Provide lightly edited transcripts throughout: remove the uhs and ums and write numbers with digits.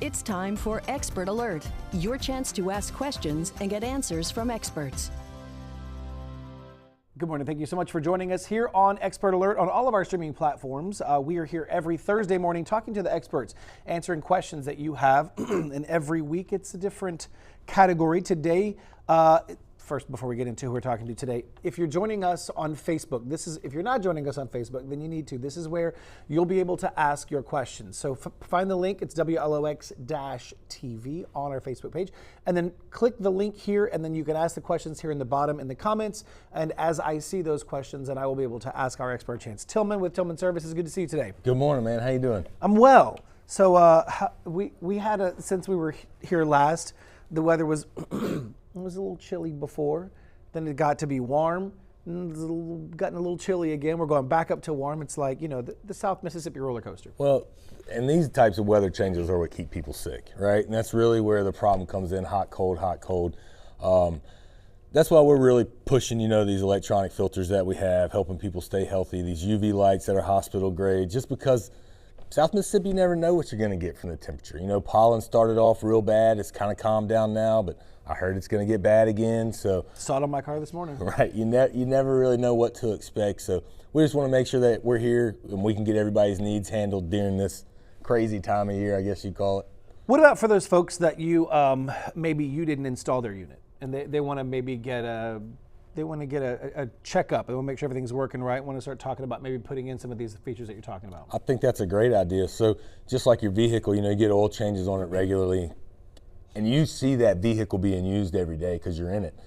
It's time for Expert Alert, your chance to ask questions and get answers from experts. Good morning. Thank you so much for joining us here on Expert Alert on all of our streaming platforms. We are here every Thursday morning talking to the experts, answering questions that you have. And every week it's a different category. Today, first, before we get into who we're talking to today, if you're joining us on Facebook, if you're not joining us on Facebook, then you need to. This is where you'll be able to ask your questions. So find the link. It's WLOX-TV on our Facebook page. And then click the link here, and then you can ask the questions here in the bottom in the comments. And as I see those questions, and I will be able to ask our expert Chance Tillman with Tillman Services. Good to see you today. Good morning, man. How you doing? I'm well. So we had since we were here last, the weather was it was a little chilly before, then it got to be warm, and it's gotten a little chilly again. We're going back up to warm. It's like, the South Mississippi roller coaster. Well, and these types of weather changes are what keep people sick, right? And that's really where the problem comes in, hot, cold, hot, cold. That's why we're really pushing, these electronic filters that we have, helping people stay healthy, these UV lights that are hospital grade, just because South Mississippi, you never know what you're going to get from the temperature. Pollen started off real bad. It's kind of calmed down now, but I heard it's going to get bad again. So saw it on my car this morning. Right. You never really know what to expect. So we just want to make sure that we're here and we can get everybody's needs handled during this crazy time of year, I guess you call it. What about for those folks that maybe you didn't install their unit and they want to maybe get a checkup. They want to make sure everything's working right. Want to start talking about maybe putting in some of these features that you're talking about. I think that's a great idea. So just like your vehicle, you get oil changes on it regularly, and you see that vehicle being used every day because you're in it.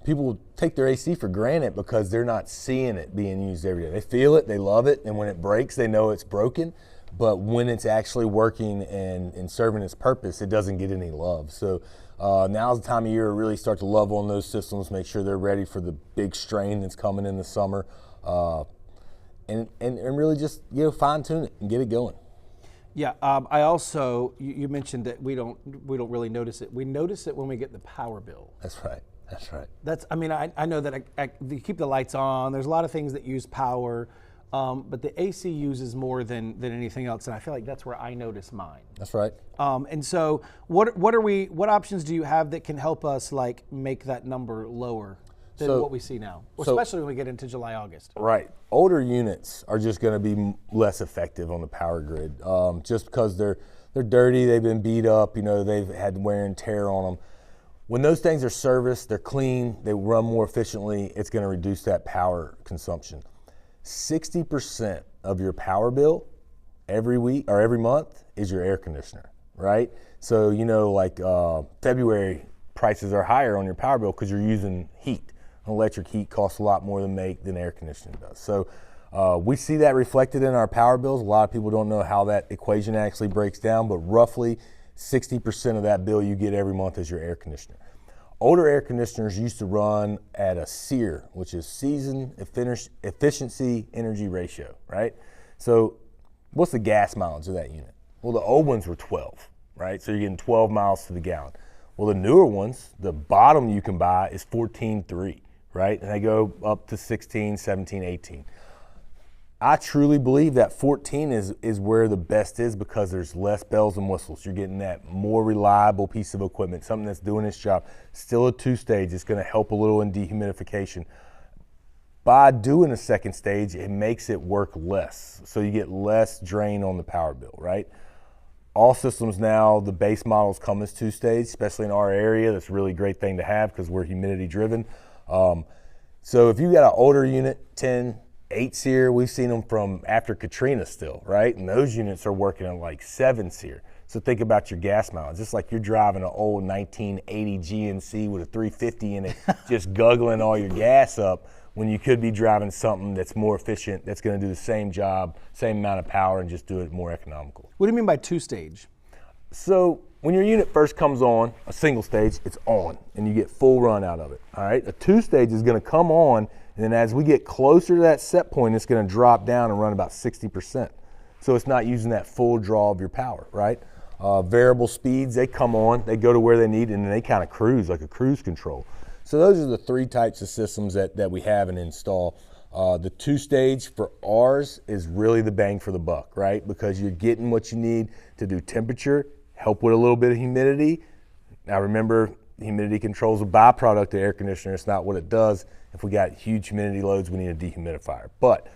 People take their AC for granted because they're not seeing it being used every day. They feel it, they love it, and when it breaks, they know it's broken. But when it's actually working and serving its purpose, it doesn't get any love. So now's the time of year to really start to love on those systems, make sure they're ready for the big strain that's coming in the summer, and really just fine tune it and get it going. Yeah, I also you mentioned that we don't really notice it. We notice it when we get the power bill. That's right. I know that you keep the lights on. There's a lot of things that use power. But the AC uses more than anything else, and I feel like that's where I notice mine. That's right. And so, what options do you have that can help us make that number lower than what we see now, especially when we get into July, August? Right. Older units are just going to be less effective on the power grid, just because they're dirty, they've been beat up, they've had wear and tear on them. When those things are serviced, they're clean, they run more efficiently. It's going to reduce that power consumption. 60% of your power bill every week or every month is your air conditioner, right? So, February prices are higher on your power bill because you're using heat. Electric heat costs a lot more than air conditioning does. So we see that reflected in our power bills. A lot of people don't know how that equation actually breaks down, but roughly 60% of that bill you get every month is your air conditioner. Older air conditioners used to run at a SEER, which is Season Efficiency Energy Ratio, right? So what's the gas mileage of that unit? Well, the old ones were 12, right? So you're getting 12 miles to the gallon. Well, the newer ones, the bottom you can buy is 14.3, right? And they go up to 16, 17, 18. I truly believe that 14 is where the best is because there's less bells and whistles. You're getting that more reliable piece of equipment, something that's doing its job. Still a two-stage. It's going to help a little in dehumidification. By doing a second stage, it makes it work less. So you get less drain on the power bill, right? All systems now, the base models come as two-stage, especially in our area. That's a really great thing to have because we're humidity-driven. So if you got an older unit, 10, 8 SEER, we've seen them from after Katrina still, right? And those units are working on 7 SEER. So think about your gas mileage. It's like you're driving an old 1980 GMC with a 350 in it, just guggling all your gas up when you could be driving something that's more efficient, that's going to do the same job, same amount of power, and just do it more economical. What do you mean by two-stage? So when your unit first comes on, a single stage, it's on, and you get full run out of it, all right? A two-stage is going to come on, and then as we get closer to that set point, it's going to drop down and run about 60%. So it's not using that full draw of your power, right? Variable speeds, they come on, they go to where they need, and then they kind of cruise like a cruise control. So those are the three types of systems that we have and install. The two-stage for ours is really the bang for the buck, right? Because you're getting what you need to do temperature help with a little bit of humidity. Now remember, humidity control is a byproduct of air conditioner. It's not what it does. If we got huge humidity loads, we need a dehumidifier. But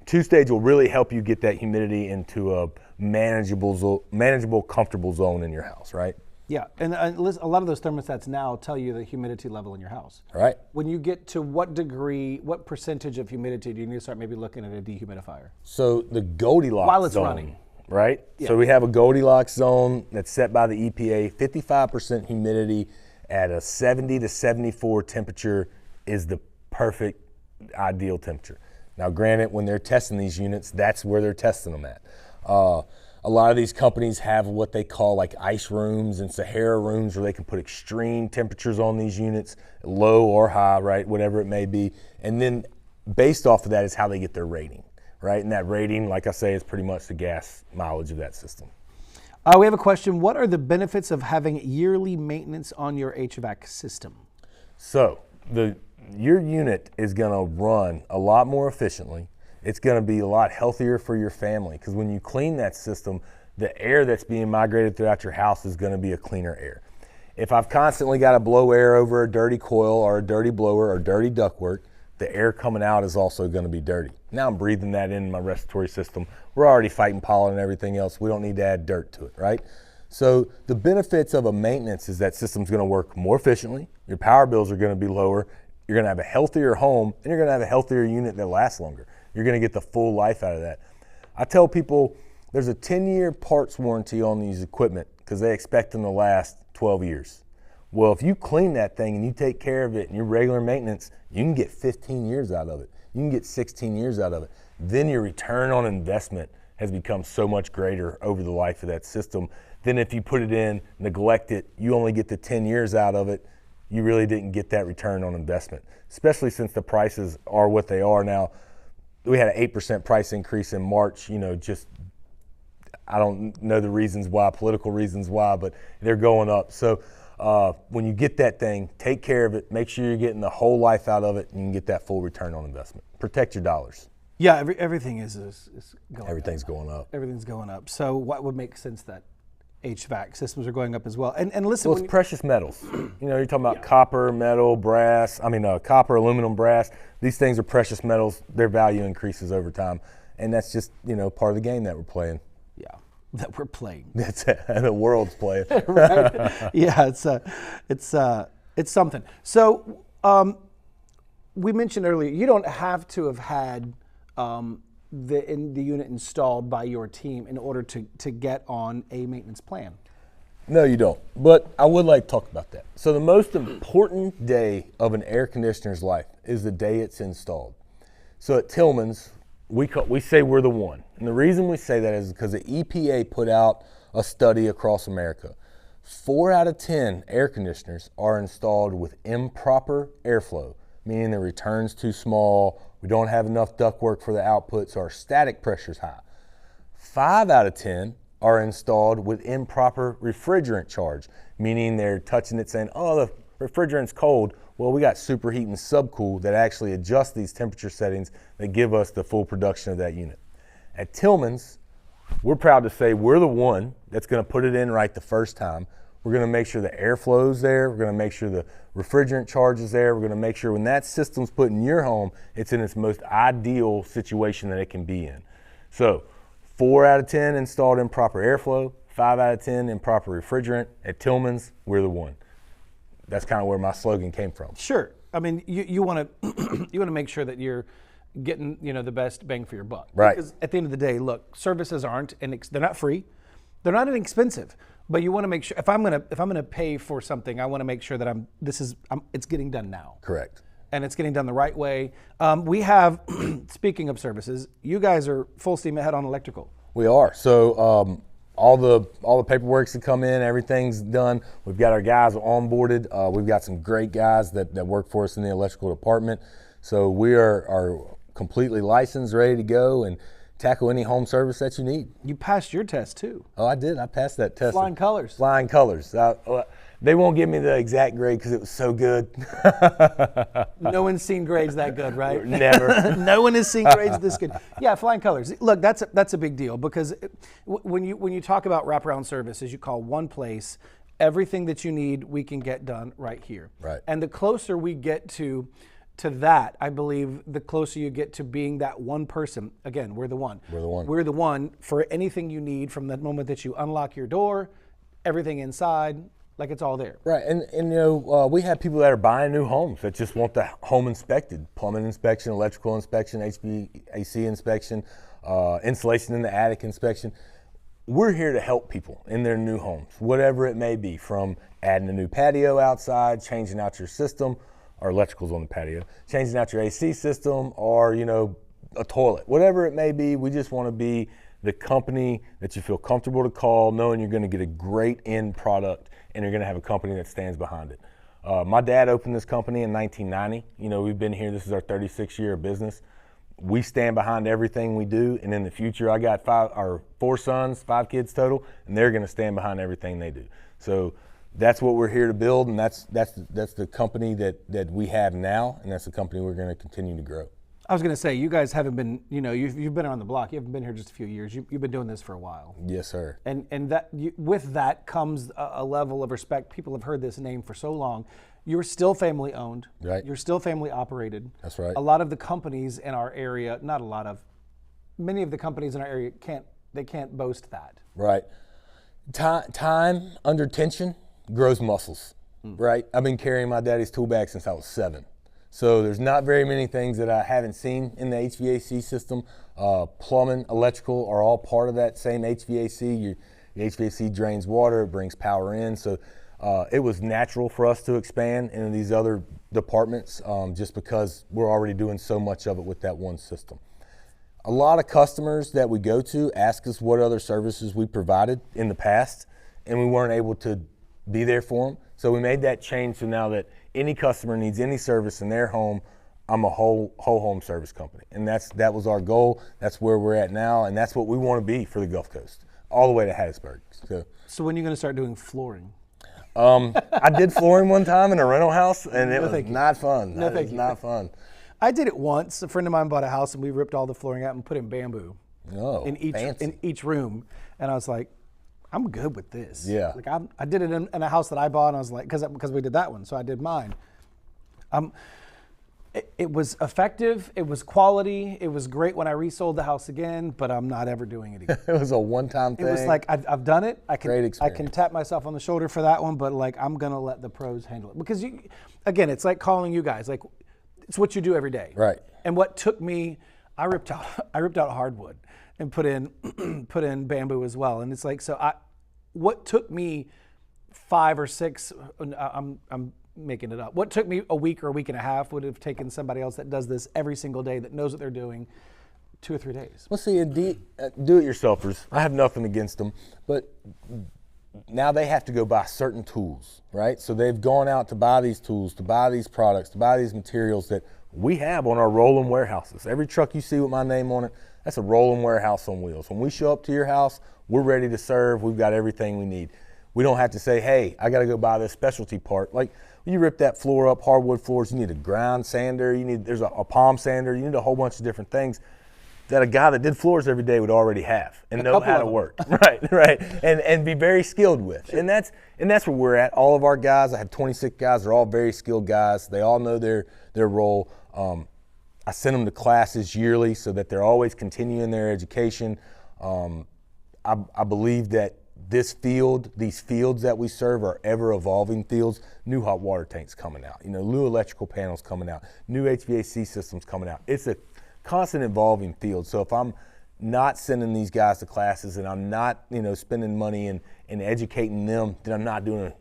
two-stage will really help you get that humidity into a manageable, comfortable zone in your house, right? Yeah, and listen, a lot of those thermostats now tell you the humidity level in your house. Right. When you get to what degree, what percentage of humidity do you need to start maybe looking at a dehumidifier? So the Goldilocks While it's zone, running. right? Yeah. So we have a Goldilocks zone that's set by the EPA. 55% humidity at a 70 to 74 temperature is the perfect ideal temperature. Now granted, when they're testing these units, that's where they're testing them at. A lot of these companies have what they call like ice rooms and Sahara rooms where they can put extreme temperatures on these units, low or high, right, whatever it may be. And then based off of that is how they get their rating, right? And that rating, like I say, is pretty much the gas mileage of that system. We have a question. What are the benefits of having yearly maintenance on your HVAC system? So your unit is going to run a lot more efficiently. It's going to be a lot healthier for your family because when you clean that system, the air that's being migrated throughout your house is going to be a cleaner air. If I've constantly got to blow air over a dirty coil or a dirty blower or dirty ductwork, the air coming out is also going to be dirty. Now I'm breathing that in my respiratory system. We're already fighting pollen and everything else. We don't need to add dirt to it, right? So the benefits of a maintenance is that system's going to work more efficiently. Your power bills are going to be lower. You're going to have a healthier home, and you're going to have a healthier unit that lasts longer. You're going to get the full life out of that. I tell people there's a 10-year parts warranty on these equipment because they expect them to last 12 years. Well, if you clean that thing and you take care of it and your regular maintenance, you can get 15 years out of it. You can get 16 years out of it. Then your return on investment has become so much greater over the life of that system than if you put it in, neglect it, you only get the 10 years out of it. You really didn't get that return on investment, especially since the prices are what they are now. We had an 8% price increase in March, just, I don't know the reasons why, political reasons why, but they're going up. So when you get that thing, take care of it, make sure you're getting the whole life out of it, and you can get that full return on investment. Protect your dollars. Yeah, everything is going Everything's going up. Everything's going up. So what would make sense that HVAC systems are going up as well? And listen, well, it's precious metals. You're talking about copper, metal, brass. Copper, aluminum, brass. These things are precious metals. Their value increases over time, and that's just part of the game that we're playing. Yeah, that we're playing. That's the world's playing. Right? Yeah, it's something. So we mentioned earlier you don't have to have had the unit installed by your team in order to get on a maintenance plan. No, you don't. But I would like to talk about that. So the most important day of an air conditioner's life is the day it's installed. So at Tillman's, we say we're the one. And the reason we say that is because the EPA put out a study across America. 4 out of 10 air conditioners are installed with improper airflow, meaning the return's too small, we don't have enough ductwork for the output, so our static pressure's high. 5 out of 10 are installed with improper refrigerant charge, meaning they're touching it saying, oh, the refrigerant's cold. Well, we got superheat and subcool that actually adjust these temperature settings that give us the full production of that unit. At Tillman's, we're proud to say we're the one that's going to put it in right the first time. We're going to make sure the airflow's there. We're going to make sure the refrigerant charge is there. We're going to make sure when that system's put in your home, it's in its most ideal situation that it can be in. So 4 out of 10 installed improper airflow, 5 out of 10 improper refrigerant. At Tillman's, we're the one. That's kind of where my slogan came from. Sure. I mean, you want to make sure that you're getting the best bang for your buck. Right. Because at the end of the day, look, services aren't they're not free, they're not inexpensive. But you want to make sure if I'm gonna pay for something, I want to make sure that it's getting done now. Correct. And it's getting done the right way. We have, speaking of services, you guys are full steam ahead on electrical. We are. So all the paperwork's to come in, everything's done. We've got our guys onboarded. We've got some great guys that work for us in the electrical department. So we are completely licensed, ready to go, and tackle any home service that you need. You passed your test too. Oh, I did. I passed that test. Flying colors. Flying colors. They won't give me the exact grade because it was so good. No one's seen grades that good, right? Never. No one has seen grades this good. Yeah, flying colors. Look, that's a big deal because when you talk about wraparound services, you call one place, everything that you need, we can get done right here. Right. And the closer we get to that, I believe the closer you get to being that one person. Again, we're the one. We're the one. We're the one for anything you need from the moment that you unlock your door, everything inside, like it's all there. Right, and you know, we have people that are buying new homes that just want the home inspected, plumbing inspection, electrical inspection, HVAC inspection, insulation in the attic inspection. We're here to help people in their new homes, whatever it may be, from adding a new patio outside, changing out your system, or electricals on the patio, changing out your AC system, or, you know, a toilet, whatever it may be. We just want to be the company that you feel comfortable to call, knowing you're going to get a great end product and you're going to have a company that stands behind it. My dad opened this company in 1990. You know, we've been here, this is our 36th year of business. We stand behind everything we do, and in the future, I got 4 sons, 5 kids total, and they're going to stand behind everything they do. So that's what we're here to build, and that's the company that we have now, and that's the company we're going to continue to grow. I was going to say, you guys haven't been, you know, you've been on the block. You haven't been here just a few years. You've been doing this for a while. Yes, sir. And that with that comes a level of respect. People have heard this name for so long. You're still family owned. Right. You're still family operated. That's right. A lot of the companies in our area, many of the companies in our area can't boast that. Right. Time under tension grows muscles. Right. I've been carrying my daddy's tool bag since I was 7. So there's not very many things that I haven't seen in the HVAC system. Plumbing, electrical are all part of that same HVAC. Your HVAC drains water, it brings power in. So it was natural for us to expand into these other departments just because we're already doing so much of it with that one system. A lot of customers that we go to ask us what other services we provided in the past, and we weren't able to be there for them. So we made that change so now that any customer needs any service in their home, I'm a whole home service company. And that was our goal. That's where we're at now, and that's what we want to be for the Gulf Coast, all the way to Hattiesburg. So when are you going to start doing flooring? I did flooring one time in a rental house, and it was not fun. No, that is not fun. I did it once. A friend of mine bought a house, and we ripped all the flooring out and put in bamboo in each room. And I was like, I'm good with this. Yeah. Like I did it in a house that I bought, and I was like, because we did that one, so I did mine. It was effective. It was quality. It was great when I resold the house again, but I'm not ever doing it again. It was a one-time thing. It was like I've done it. Great experience. I can tap myself on the shoulder for that one, but like I'm gonna let the pros handle it because again, it's like calling you guys. Like it's what you do every day. Right. And what took me, I ripped out hardwood and put in bamboo as well. And it's like what took me 5 or 6. I'm making it up. What took me a week or a week and a half would have taken somebody else that does this every single day, that knows what they're doing, 2 or 3 days. Well, see, do-it-yourselfers, I have nothing against them, but now they have to go buy certain tools, right? So they've gone out to buy these tools, to buy these products, to buy these materials that we have on our rolling warehouses. Every truck you see with my name on it, that's a rolling warehouse on wheels. When we show up to your house, we're ready to serve. We've got everything we need. We don't have to say, hey, I got to go buy this specialty part. Like, when you rip that floor up, hardwood floors, you need a ground sander, there's a palm sander, you need a whole bunch of different things that a guy that did floors every day would already have and know how to work. Right. And be very skilled with. Sure. And that's where we're at. All of our guys, I have 26 guys, they're all very skilled guys. They all know their role. I send them to classes yearly so that they're always continuing their education. I believe that these fields that we serve are ever evolving fields. New hot water tanks coming out, new electrical panels coming out, new HVAC systems coming out. It's a constant evolving field. So if I'm not sending these guys to classes and I'm not, spending money and educating them, then I'm not doing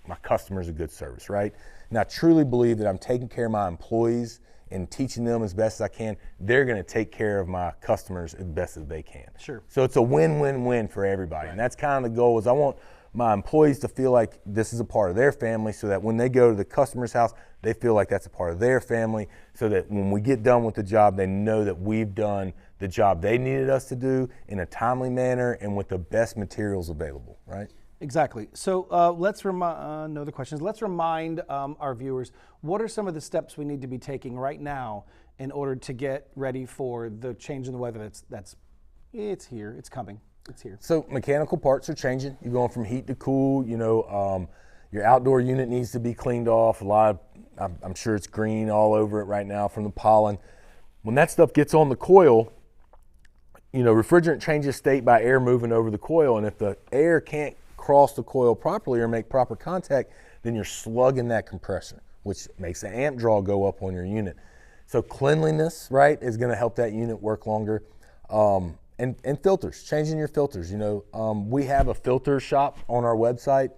my customers a good service, right? And I truly believe that I'm taking care of my employees and teaching them as best as I can. They're going to take care of my customers as best as they can. Sure. So it's a win-win-win for everybody. Right. And that's kind of the goal, is I want my employees to feel like this is a part of their family, so that when they go to the customer's house, they feel like that's a part of their family, so that when we get done with the job, they know that we've done the job they needed us to do in a timely manner and with the best materials available, right? Exactly. So let's remind, no other questions. Let's remind our viewers, what are some of the steps we need to be taking right now in order to get ready for the change in the weather it's here, it's coming, it's here. So mechanical parts are changing. You're going from heat to cool, your outdoor unit needs to be cleaned off. I'm sure it's green all over it right now from the pollen. When that stuff gets on the coil, refrigerant changes state by air moving over the coil, and if the air can't cross the coil properly or make proper contact, then you're slugging that compressor, which makes the amp draw go up on your unit. So cleanliness, right, is going to help that unit work longer. And filters, changing your filters. We have a filter shop on our website,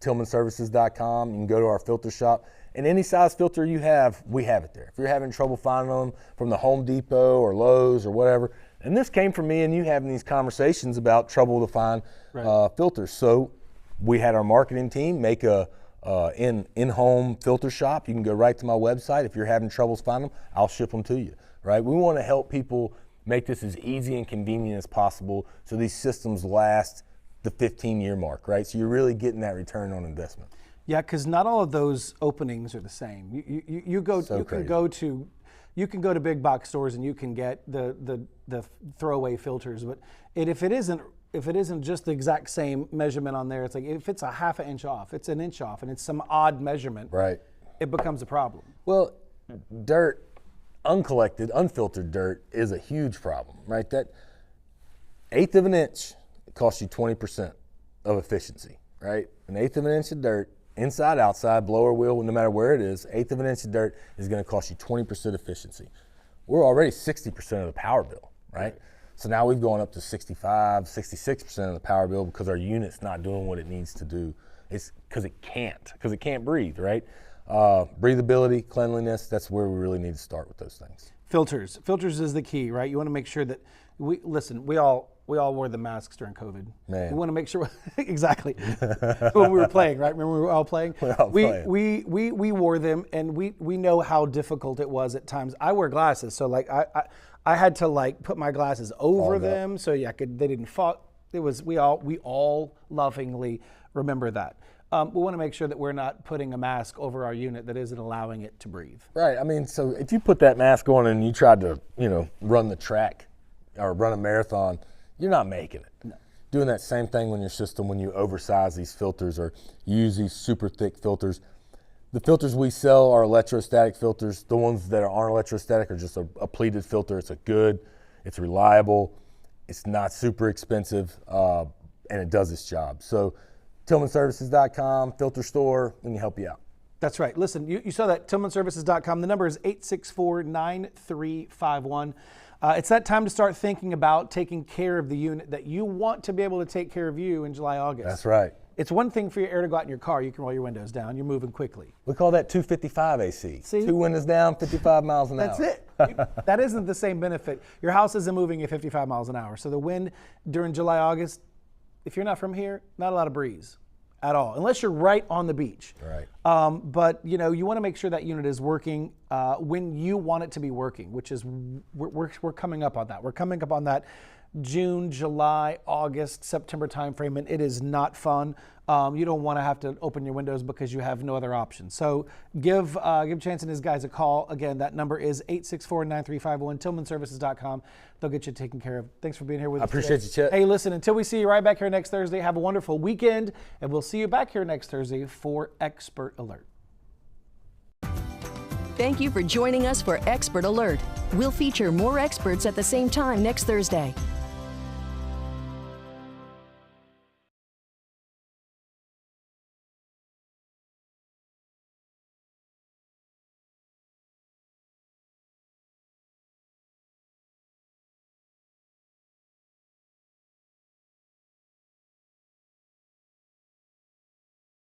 tillmanservices.com. You can go to our filter shop, and any size filter you have, we have it there. If you're having trouble finding them from the Home Depot or Lowe's or whatever, and this came from me and you having these conversations about trouble to find filters. So we had our marketing team make a in-home filter shop. You can go right to my website. If you're having troubles finding them, I'll ship them to you, right? We want to help people make this as easy and convenient as possible so these systems last the 15-year mark, right? So you're really getting that return on investment. Yeah, because not all of those openings are the same. You can go to big box stores and you can get the throwaway filters, but if it isn't just the exact same measurement on there, it's like if it's a half an inch off, it's an inch off, and it's some odd measurement, right? It becomes a problem. Well, dirt, uncollected, unfiltered dirt is a huge problem, right? That 1/8 of an inch costs you 20% of efficiency, right? 1/8 of an inch of dirt, inside, outside, blower wheel, no matter where it is, 1/8 of an inch of dirt is going to cost you 20% efficiency. We're already 60% of the power bill, right? So now we've gone up to 65, 66% of the power bill because our unit's not doing what it needs to do. It's because it can't breathe, right? Breathability, cleanliness, that's where we really need to start with those things. Filters is the key, right? You want to make sure that we all wore the masks during COVID. Man. We want to make sure exactly when we were playing, right? Remember we were all playing? We wore them, and we know how difficult it was at times. I wear glasses, so like I had to like put my glasses over them so they didn't fall. We all lovingly remember that. We want to make sure that we're not putting a mask over our unit that isn't allowing it to breathe. Right. I mean, so if you put that mask on and you tried to, run the track or run a marathon, you're not making it. No. Doing that same thing when you oversize these filters or use these super thick filters. The filters we sell are electrostatic filters. The ones that aren't electrostatic are just a pleated filter. It's reliable, it's not super expensive, and it does its job. So tillmanservices.com, filter store, and we help you out. That's right. Listen, you saw that, tillmanservices.com. The number is 864-9351. It's that time to start thinking about taking care of the unit that you want to be able to take care of you in July, August. That's right. It's one thing for your air to go out in your car. You can roll your windows down. You're moving quickly. We call that 255 AC. See? 2 windows down, 55 miles an hour. That's it. That isn't the same benefit. Your house isn't moving at 55 miles an hour. So the wind during July, August, if you're not from here, not a lot of breeze at all, unless you're right on the beach. Right. But you want to make sure that unit is working when you want it to be working, which is we're coming up on that. We're coming up on that June, July, August, September timeframe, and it is not fun. You don't want to have to open your windows because you have no other option. So give Chance and his guys a call. Again, that number is 864-9351, tillmanservices.com. They'll get you taken care of. Thanks for being here with us. I appreciate you, Chet. Hey, listen, until we see you right back here next Thursday, have a wonderful weekend, and we'll see you back here next Thursday for Expert Alert. Thank you for joining us for Expert Alert. We'll feature more experts at the same time next Thursday.